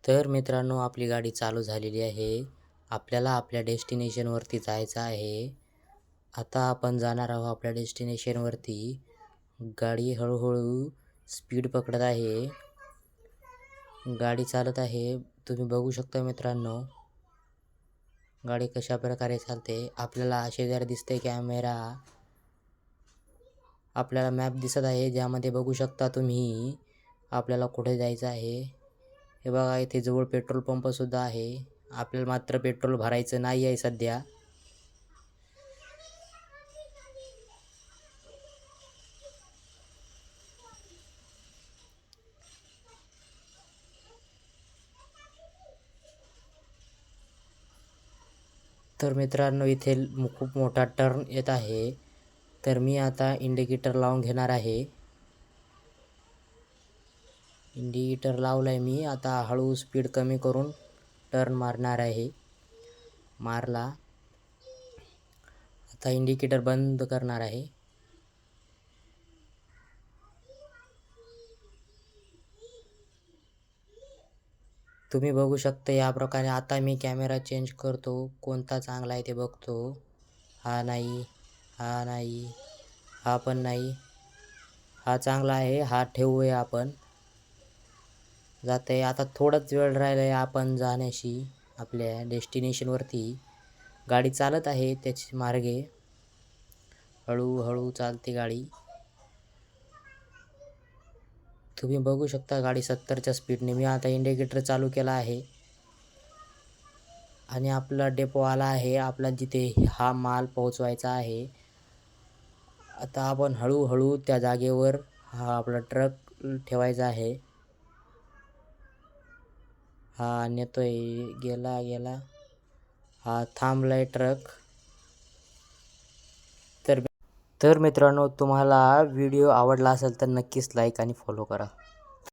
तर मित्रांनो, आपली गाडी चालू झालेली आहे. आपल्याला आपल्या डेस्टिनेशनवरती जायचं आहे. आता आपण जाणार आहोत आपल्या डेस्टिनेशनवरती. गाडी हळूहळू स्पीड पकडत आहे. गाडी चालत आहे. तुम्ही बघू शकता मित्रांनो, गाडी कशा प्रकारे चालते. आपल्याला शेजारी दिसते कॅमेरा. आपल्याला मॅप दिसत आहे, ज्यामध्ये बघू शकता तुम्ही आपल्याला कुठे जायचं आहे. हे बघा, इथे जवळ पेट्रोल पंपसुद्धा आहे. आपल्याला मात्र पेट्रोल भरायचं नाही आहे सध्या. तर मित्रांनो, इथे खूप मोठा टर्न येत आहे. तर मी आता इंडिकेटर लावून घेणार आहे. इंडिकेटर लावलं आहे मी. आता हळू स्पीड कमी करून टर्न मारणार आहे. मारला. आता इंडिकेटर बंद करणार आहे. तुम्ही बघू शकता या प्रकारे. आता मी कॅमेरा चेंज करतो. कोणता चांगला आहे ते बघतो. हा नाही, हा नाही, हा पण नाही. हा चांगला आहे, हा ठेवूया आपण. जात आहे. आता थोडाच वेळ राहिला आहे आपण जाण्याशी आपल्या डेस्टिनेशनवरती. गाडी चालत आहे त्याची मार्गे. हळूहळू चालते गाडी. तुम्ही बघू शकता गाडी 70च्या स्पीडने. मी आता इंडिकेटर चालू केला आहे आणि आपला डेपो आला आहे. आपला जिथे हा माल पोहोचवायचा आहे. आता आपण हळूहळू त्या जागेवर हा आपला ट्रक ठेवायचा आहे. हा नेतोय. गेला. हा थांबलाय ट्रक. तर मित्रांनो, तुम्हाला व्हिडिओ आवडला असेल तर नक्कीच लाईक आणि फॉलो करा.